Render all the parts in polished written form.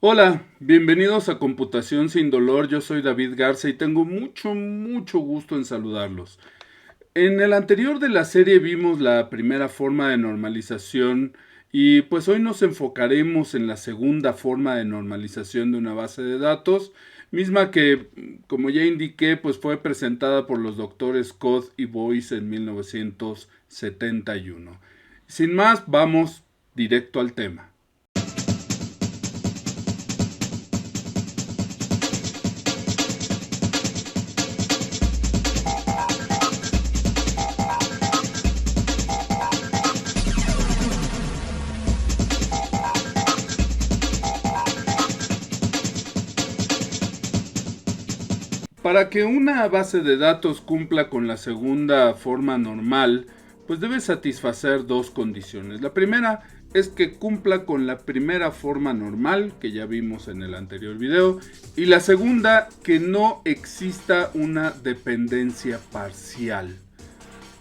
Hola, bienvenidos a Computación sin Dolor. Yo soy David Garza y tengo mucho gusto en saludarlos. En el anterior de la serie vimos la primera forma de normalización y pues hoy nos enfocaremos en la segunda forma de normalización de una base de datos, misma que, como ya indiqué, pues fue presentada por los doctores Scott y Boyce en 1971. Sin más, vamos directo al tema. Para que una base de datos cumpla con la segunda forma normal, pues debe satisfacer dos condiciones. La primera es que cumpla con la primera forma normal, que ya vimos en el anterior video, y la segunda, que no exista una dependencia parcial.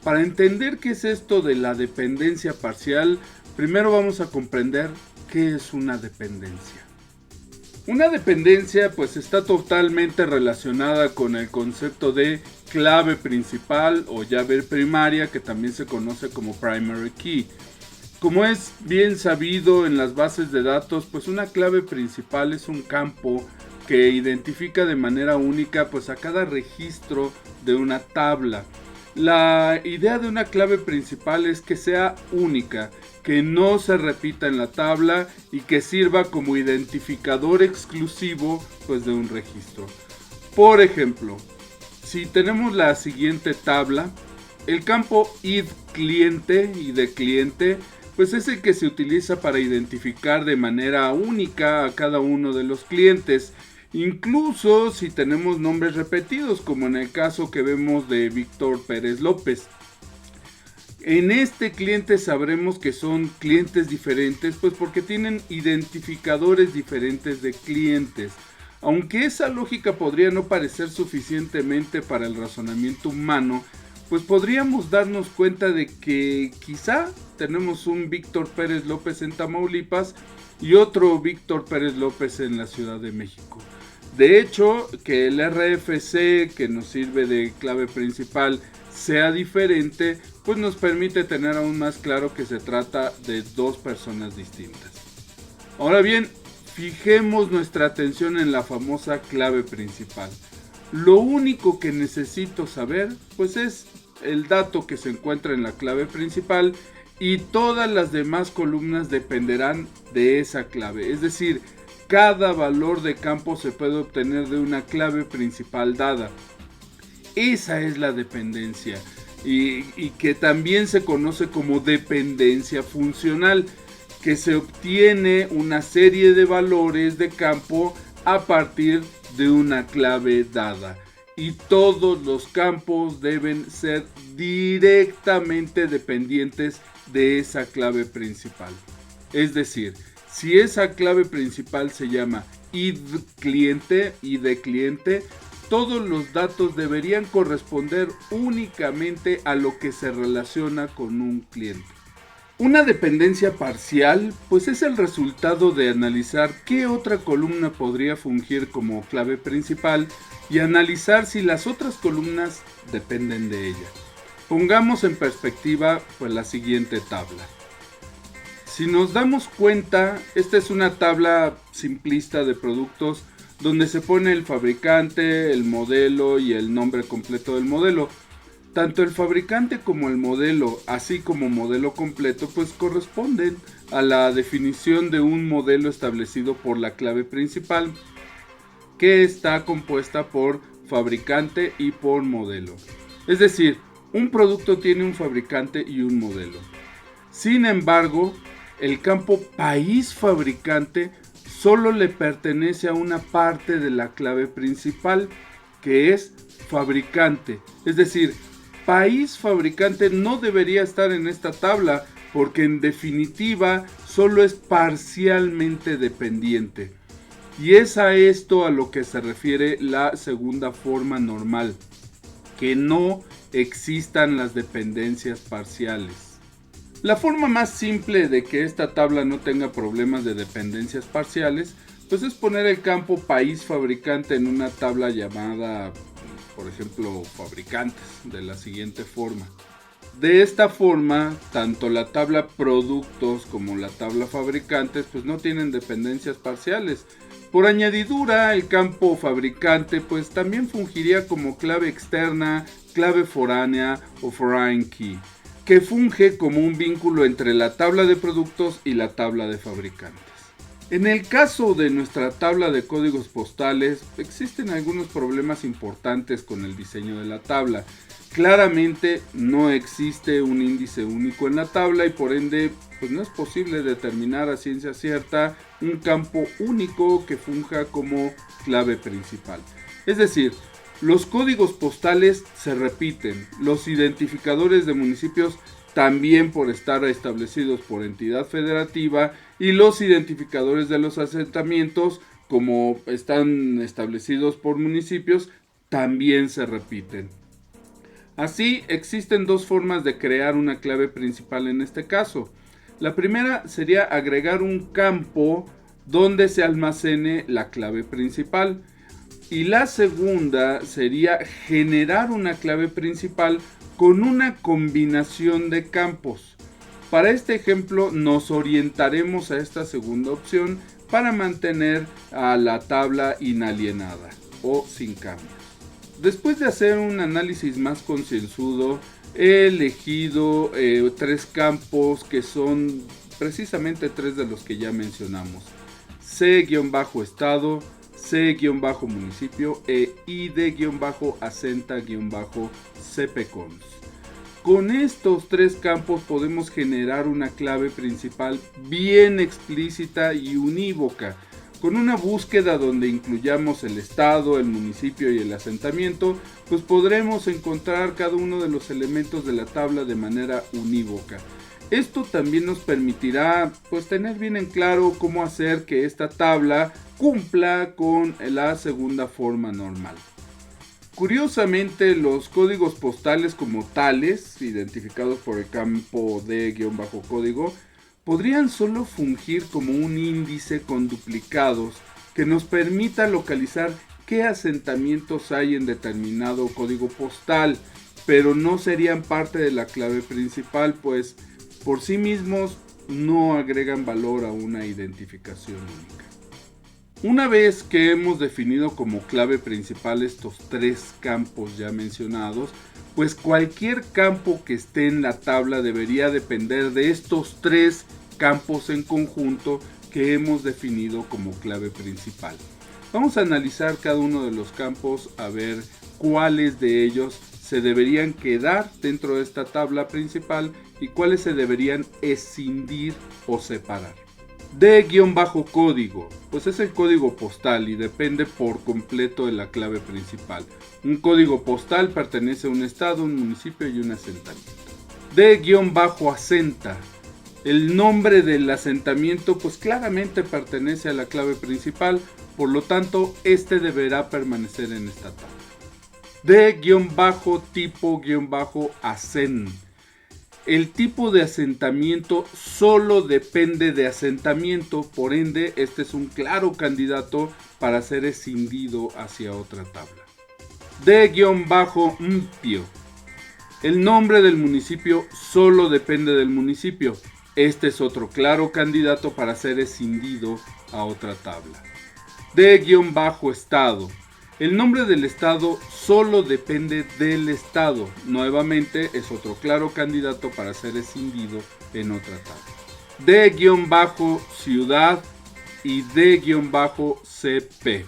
Para entender qué es esto de la dependencia parcial, primero vamos a comprender qué es una dependencia. Una dependencia pues está totalmente relacionada con el concepto de clave principal o llave primaria, que también se conoce como primary key. Como es bien sabido en las bases de datos, pues una clave principal es un campo que identifica de manera única pues a cada registro de una tabla. La idea de una clave principal es que sea única, que no se repita en la tabla y que sirva como identificador exclusivo pues de un registro. Por ejemplo, si tenemos la siguiente tabla, el campo id cliente y de cliente pues es el que se utiliza para identificar de manera única a cada uno de los clientes, incluso si tenemos nombres repetidos, como en el caso que vemos de Víctor Pérez López. En este cliente sabremos que son clientes diferentes, pues porque tienen identificadores diferentes de clientes. Aunque esa lógica podría no parecer suficientemente para el razonamiento humano, pues podríamos darnos cuenta de que quizá tenemos un Víctor Pérez López en Tamaulipas y otro Víctor Pérez López en la Ciudad de México. De hecho, que el RFC que nos sirve de clave principal sea diferente, pues nos permite tener aún más claro que se trata de dos personas distintas. Ahora bien, fijemos nuestra atención en la famosa clave principal. Lo único que necesito saber, pues es el dato que se encuentra en la clave principal y todas las demás columnas dependerán de esa clave. Es decir, cada valor de campo se puede obtener de una clave principal dada. Esa es la dependencia y que también se conoce como dependencia funcional, que se obtiene una serie de valores de campo a partir de una clave dada. Y todos los campos deben ser directamente dependientes de esa clave principal. Es decir, si esa clave principal se llama id cliente, todos los datos deberían corresponder únicamente a lo que se relaciona con un cliente. Una dependencia parcial, pues es el resultado de analizar qué otra columna podría fungir como clave principal y analizar si las otras columnas dependen de ella. Pongamos en perspectiva pues la siguiente tabla. Si nos damos cuenta, esta es una tabla simplista de productos donde se pone el fabricante, el modelo y el nombre completo del modelo. Tanto el fabricante como el modelo, así como modelo completo, pues corresponden a la definición de un modelo establecido por la clave principal, que está compuesta por fabricante y por modelo. Es decir, un producto tiene un fabricante y un modelo. Sin embargo, el campo país fabricante solo le pertenece a una parte de la clave principal, que es fabricante. Es decir, país fabricante no debería estar en esta tabla porque en definitiva solo es parcialmente dependiente. Y es a esto a lo que se refiere la segunda forma normal, que no existan las dependencias parciales. La forma más simple de que esta tabla no tenga problemas de dependencias parciales pues es poner el campo país fabricante en una tabla llamada, por ejemplo, fabricantes, de la siguiente forma. De esta forma, tanto la tabla productos como la tabla fabricantes pues no tienen dependencias parciales. Por añadidura, el campo fabricante pues también fungiría como clave externa, clave foránea o foreign key, que funge como un vínculo entre la tabla de productos y la tabla de fabricantes. En el caso de nuestra tabla de códigos postales, existen algunos problemas importantes con el diseño de la tabla. Claramente no existe un índice único en la tabla y por ende pues no es posible determinar a ciencia cierta un campo único que funja como clave principal. Es decir, los códigos postales se repiten, los identificadores de municipios también por estar establecidos por entidad federativa y los identificadores de los asentamientos, como están establecidos por municipios, también se repiten. Así, existen dos formas de crear una clave principal en este caso. La primera sería agregar un campo donde se almacene la clave principal. Y la segunda sería generar una clave principal con una combinación de campos. Para este ejemplo nos orientaremos a esta segunda opción para mantener a la tabla inalienada o sin cambios. Después de hacer un análisis más concienzudo, he elegido tres campos que son precisamente tres de los que ya mencionamos: C-estado, C-municipio e ID-asenta-cpcons. Con estos tres campos podemos generar una clave principal bien explícita y unívoca, con una búsqueda donde incluyamos el estado, el municipio y el asentamiento, pues podremos encontrar cada uno de los elementos de la tabla de manera unívoca. Esto también nos permitirá pues tener bien en claro cómo hacer que esta tabla cumpla con la segunda forma normal. Curiosamente, los códigos postales como tales, identificados por el campo de-código, podrían solo fungir como un índice con duplicados que nos permita localizar qué asentamientos hay en determinado código postal, pero no serían parte de la clave principal, pues por sí mismos no agregan valor a una identificación única. Una vez que hemos definido como clave principal estos tres campos ya mencionados, pues cualquier campo que esté en la tabla debería depender de estos tres campos en conjunto que hemos definido como clave principal. Vamos a analizar cada uno de los campos a ver cuáles de ellos se deberían quedar dentro de esta tabla principal y cuáles se deberían escindir o separar. D-código, pues es el código postal y depende por completo de la clave principal. Un código postal pertenece a un estado, un municipio y un asentamiento. D-asenta, el nombre del asentamiento pues claramente pertenece a la clave principal, por lo tanto este deberá permanecer en esta tabla. D-tipo-asen. El tipo de asentamiento solo depende de asentamiento, por ende este es un claro candidato para ser escindido hacia otra tabla. D-mpio. El nombre del municipio solo depende del municipio. Este es otro claro candidato para ser escindido a otra tabla. D-estado. El nombre del estado solo depende del estado. Nuevamente es otro claro candidato para ser escindido en otra tabla. D-ciudad y D-cp.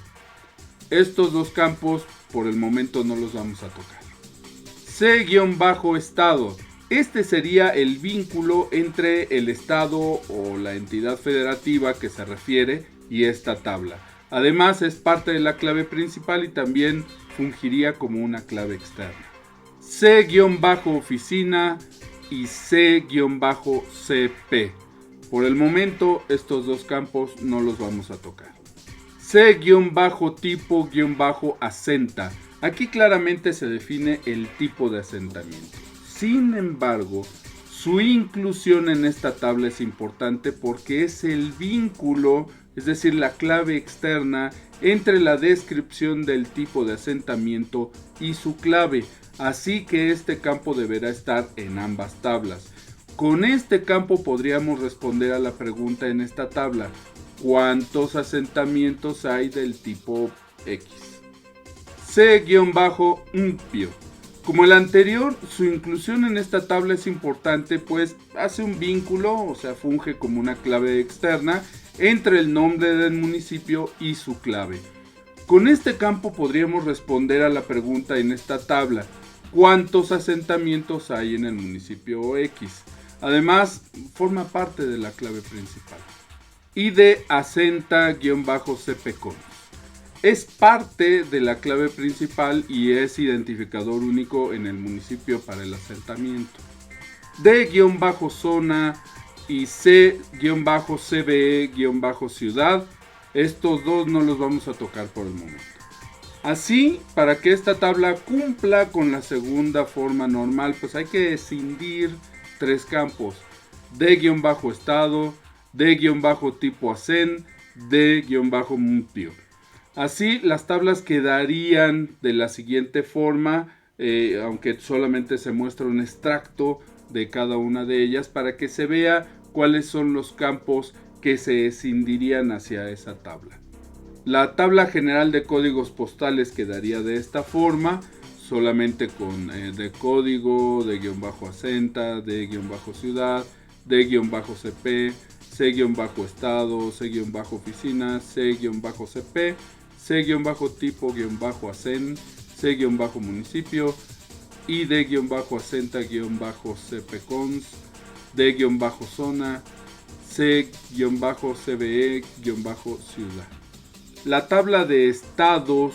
Estos dos campos por el momento no los vamos a tocar. C-estado. Este sería el vínculo entre el estado o la entidad federativa que se refiere y esta tabla. Además es parte de la clave principal y también fungiría como una clave externa. C-oficina y C-cp. Por el momento estos dos campos no los vamos a tocar. C-tipo-asenta. Aquí claramente se define el tipo de asentamiento. Sin embargo, su inclusión en esta tabla es importante porque es el vínculo es decir, la clave externa entre la descripción del tipo de asentamiento y su clave, así que este campo deberá estar en ambas tablas. Con este campo podríamos responder a la pregunta en esta tabla: ¿cuántos asentamientos hay del tipo X? C-Umpio. Como el anterior, su inclusión en esta tabla es importante, pues hace un vínculo, o sea, funge como una clave externa entre el nombre del municipio y su clave. Con este campo podríamos responder a la pregunta en esta tabla: ¿cuántos asentamientos hay en el municipio X? Además, forma parte de la clave principal. ID asenta-cpcons. Es parte de la clave principal y es identificador único en el municipio para el asentamiento. D-zona y C-cbe-ciudad. Estos dos no los vamos a tocar por el momento. Así, para que esta tabla cumpla con la segunda forma normal, pues hay que escindir tres campos: D-estado, D-tipo asen, D-mumpio. Así, las tablas quedarían de la siguiente forma, aunque solamente se muestra un extracto de cada una de ellas para que se vea cuáles son los campos que se escindirían hacia esa tabla. La tabla general de códigos postales quedaría de esta forma, solamente con de código, D-asenta, D-ciudad, D-cp, C-estado, C-oficina, C-cp, C-tipo-asen, C-municipio y D-asenta-cpcons, D-zona, C-cbe-ciudad. La tabla de estados,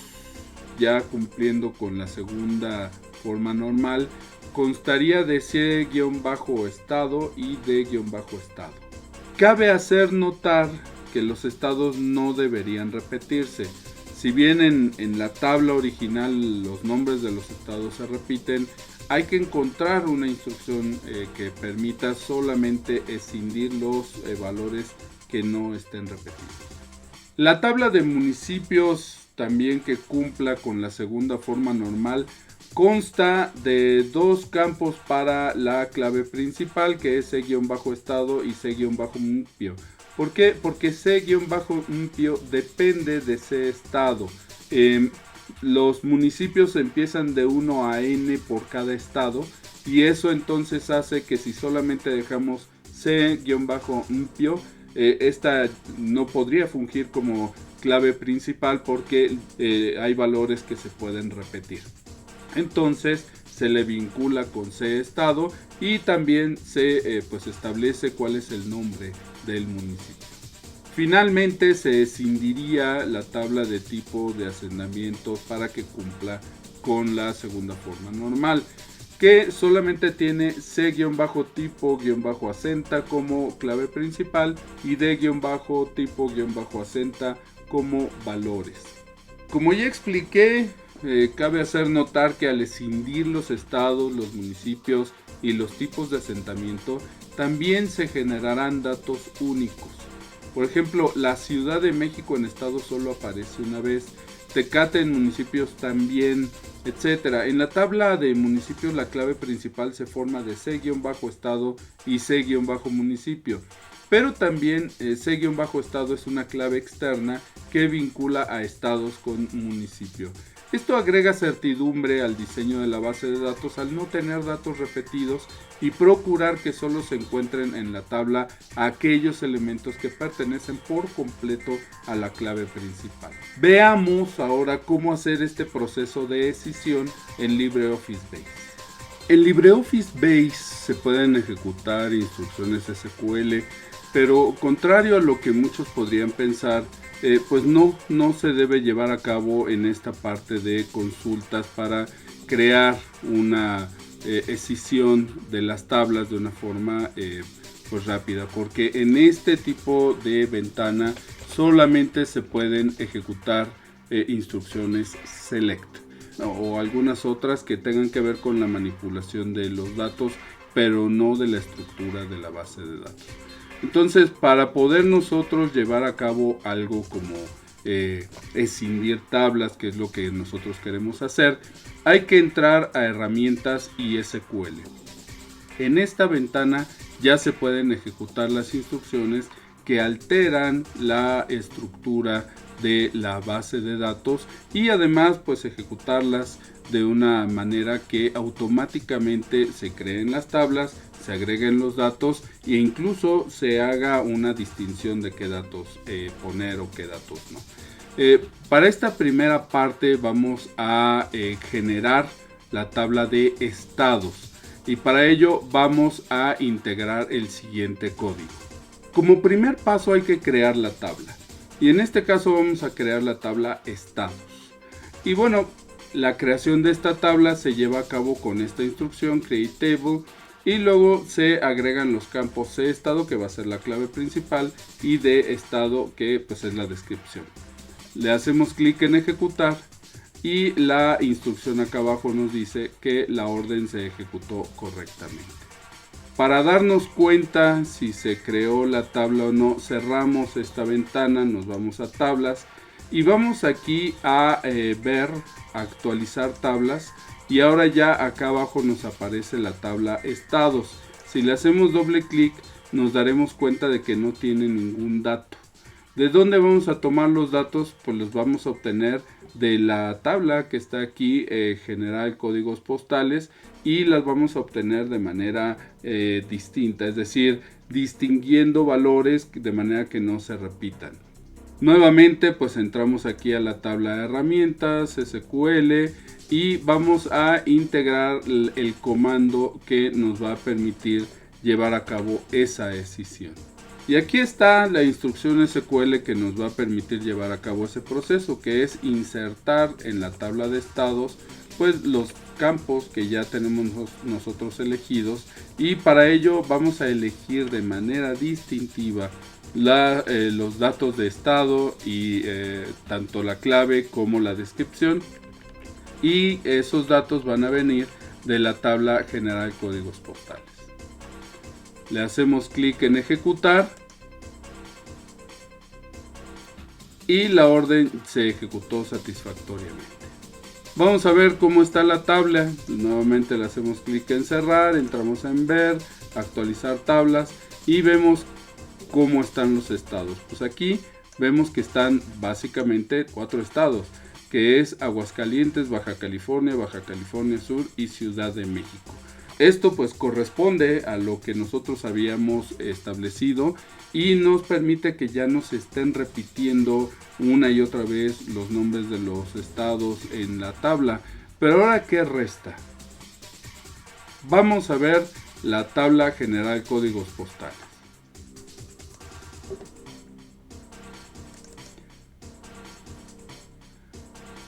ya cumpliendo con la segunda forma normal, constaría de C-estado y D-estado. Cabe hacer notar que los estados no deberían repetirse. Si bien en la tabla original los nombres de los estados se repiten, hay que encontrar una instrucción que permita solamente escindir los valores que no estén repetidos. La tabla de municipios, también que cumpla con la segunda forma normal, consta de dos campos para la clave principal, que es C-estado y C-mumpio. ¿Por qué? Porque C-mumpio depende de C-estado. Los municipios empiezan de 1 a n por cada estado, y eso entonces hace que si solamente dejamos C-mumpio, esta no podría fungir como clave principal porque hay valores que se pueden repetir. Entonces se le vincula con C-estado y también se establece cuál es el nombre del municipio. Finalmente se escindiría la tabla de tipo de asentamientos para que cumpla con la segunda forma normal, que solamente tiene C-tipo-asenta como clave principal y D-tipo-asenta como valores. Como ya expliqué, cabe hacer notar que al escindir los estados, los municipios y los tipos de asentamiento, también se generarán datos únicos. Por ejemplo, la Ciudad de México en estado solo aparece una vez, Tecate en municipios también, etc. En la tabla de municipios la clave principal se forma de C-estado y C-municipio. Pero también C-estado es una clave externa que vincula a estados con municipio. Esto agrega certidumbre al diseño de la base de datos al no tener datos repetidos y procurar que solo se encuentren en la tabla aquellos elementos que pertenecen por completo a la clave principal. Veamos ahora cómo hacer este proceso de escisión en LibreOffice Base. En LibreOffice Base se pueden ejecutar instrucciones SQL, pero contrario a lo que muchos podrían pensar, pues no se debe llevar a cabo en esta parte de consultas para crear una escisión de las tablas de una forma rápida, porque en este tipo de ventana solamente se pueden ejecutar instrucciones select o algunas otras que tengan que ver con la manipulación de los datos, pero no de la estructura de la base de datos. Entonces, para poder nosotros llevar a cabo algo como escindir tablas, que es lo que nosotros queremos hacer, hay que entrar a herramientas y SQL. En esta ventana ya se pueden ejecutar las instrucciones que alteran la estructura de la base de datos y además pues ejecutarlas de una manera que automáticamente se creen las tablas, se agreguen los datos e incluso se haga una distinción de qué datos poner o qué datos no. Para esta primera parte vamos a generar la tabla de estados y para ello vamos a integrar el siguiente código. Como primer paso hay que crear la tabla y en este caso vamos a crear la tabla estados. Y bueno, la creación de esta tabla se lleva a cabo con esta instrucción create table y luego se agregan los campos cEstado, que va a ser la clave principal, y dEstado, que pues es la descripción. Le hacemos clic en ejecutar y la instrucción acá abajo nos dice que la orden se ejecutó correctamente. Para darnos cuenta si se creó la tabla o no, cerramos esta ventana, nos vamos a tablas y vamos aquí a ver, actualizar tablas, y ahora ya acá abajo nos aparece la tabla estados. Si le hacemos doble clic nos daremos cuenta de que no tiene ningún dato. ¿De dónde vamos a tomar los datos? Pues los vamos a obtener de la tabla que está aquí, general códigos postales, y las vamos a obtener de manera distinta, es decir, distinguiendo valores de manera que no se repitan. Nuevamente pues entramos aquí a la tabla de herramientas, SQL, y vamos a integrar el comando que nos va a permitir llevar a cabo esa decisión. Y aquí está la instrucción SQL que nos va a permitir llevar a cabo ese proceso, que es insertar en la tabla de estados pues los campos que ya tenemos nosotros elegidos, y para ello vamos a elegir de manera distintiva los datos de estado y tanto la clave como la descripción, y esos datos van a venir de la tabla general códigos postales. Le hacemos clic en ejecutar y la orden se ejecutó satisfactoriamente. Vamos a ver cómo está la tabla. Nuevamente le hacemos clic en cerrar, entramos en ver, actualizar tablas y vemos cómo están los estados. Pues aquí vemos que están básicamente 4 estados, que es Aguascalientes, Baja California Sur y Ciudad de México. Esto pues corresponde a lo que nosotros habíamos establecido y nos permite que ya no se estén repitiendo una y otra vez los nombres de los estados en la tabla. Pero ahora, ¿qué resta? Vamos a ver la tabla general códigos postales.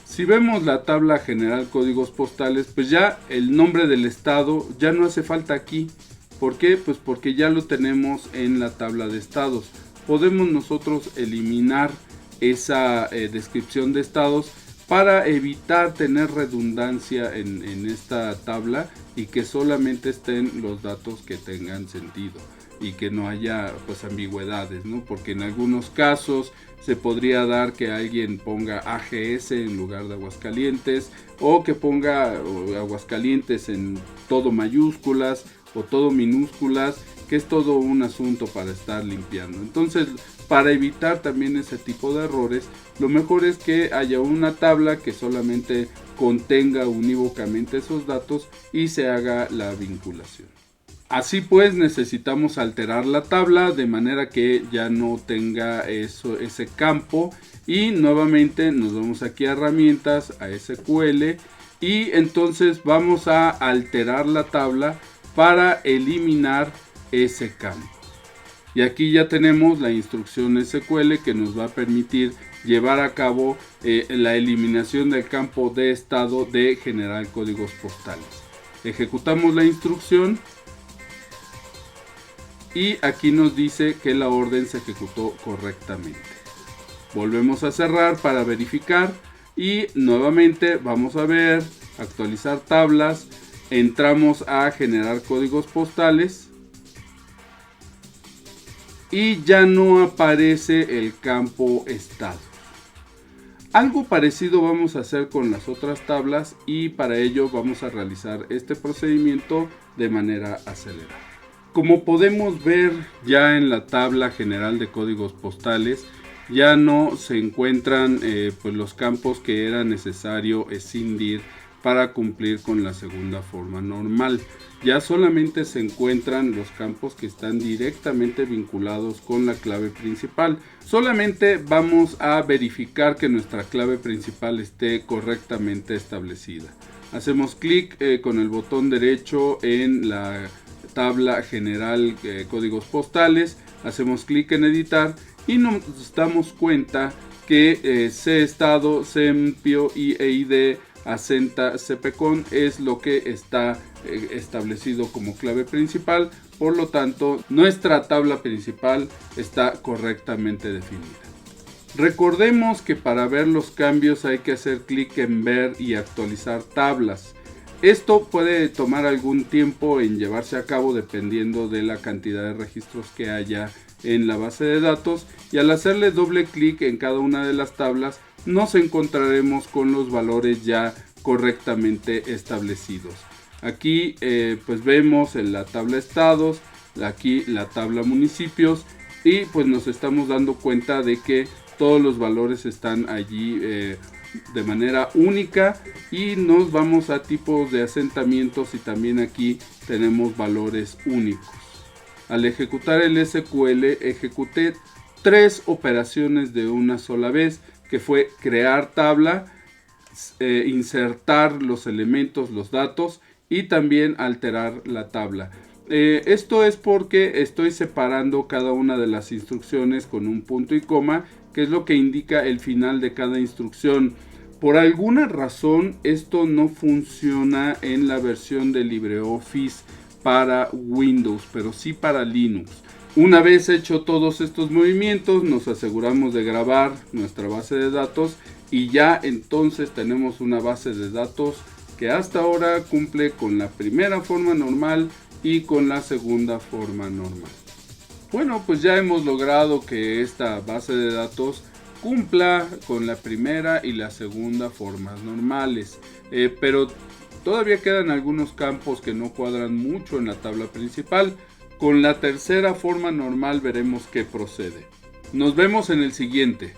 Si vemos la tabla general códigos postales, pues ya el nombre del estado ya no hace falta aquí. ¿Por qué? Pues porque ya lo tenemos en la tabla de estados. Podemos nosotros eliminar esa descripción de estados para evitar tener redundancia en esta tabla y que solamente estén los datos que tengan sentido y que no haya pues ambigüedades, ¿no? Porque en algunos casos se podría dar que alguien ponga AGS en lugar de Aguascalientes, o que ponga Aguascalientes en todo mayúsculas o todo minúsculas, que es todo un asunto para estar limpiando. Entonces, para evitar también ese tipo de errores, lo mejor es que haya una tabla que solamente contenga unívocamente esos datos y se haga la vinculación. Así pues, necesitamos alterar la tabla de manera que ya no tenga ese campo, y nuevamente nos vamos aquí a herramientas, a SQL, y entonces vamos a alterar la tabla para eliminar ese campo. Y aquí ya tenemos la instrucción SQL que nos va a permitir llevar a cabo la eliminación del campo de estado de general códigos postales. Ejecutamos la instrucción y aquí nos dice que la orden se ejecutó correctamente. Volvemos a cerrar para verificar y nuevamente vamos a ver, actualizar tablas, entramos a generar códigos postales y ya no aparece el campo estado. Algo parecido vamos a hacer con las otras tablas y para ello vamos a realizar este procedimiento de manera acelerada. Como podemos ver ya en la tabla general de códigos postales, ya no se encuentran pues los campos que era necesario escindir para cumplir con la segunda forma normal. Ya solamente se encuentran los campos que están directamente vinculados con la clave principal. Solamente vamos a verificar que nuestra clave principal esté correctamente establecida. Hacemos clic con el botón derecho en la tabla general códigos postales, hacemos clic en editar y nos damos cuenta que C estado, CEMPIO y EID asenta CPCON es lo que está establecido como clave principal. Por lo tanto, nuestra tabla principal está correctamente definida. Recordemos que para ver los cambios hay que hacer clic en ver y actualizar tablas. Esto puede tomar algún tiempo en llevarse a cabo dependiendo de la cantidad de registros que haya en la base de datos, y al hacerle doble clic en cada una de las tablas nos encontraremos con los valores ya correctamente establecidos. Aquí pues vemos en la tabla estados, aquí la tabla municipios, y pues nos estamos dando cuenta de que todos los valores están allí de manera única, y nos vamos a tipos de asentamientos y también aquí tenemos valores únicos. Al ejecutar el SQL ejecuté 3 operaciones de una sola vez, que fue crear tabla, insertar los elementos, los datos, y también alterar la tabla. Esto es porque estoy separando cada una de las instrucciones con un punto y coma, que es lo que indica el final de cada instrucción. Por alguna razón esto no funciona en la versión de LibreOffice para Windows, pero sí para Linux. Una vez hecho todos estos movimientos, nos aseguramos de grabar nuestra base de datos y ya entonces tenemos una base de datos que hasta ahora cumple con la primera forma normal y con la segunda forma normal. Bueno, pues ya hemos logrado que esta base de datos cumpla con la primera y la segunda formas normales, pero todavía quedan algunos campos que no cuadran mucho en la tabla principal. Con la tercera forma normal veremos qué procede. Nos vemos en el siguiente.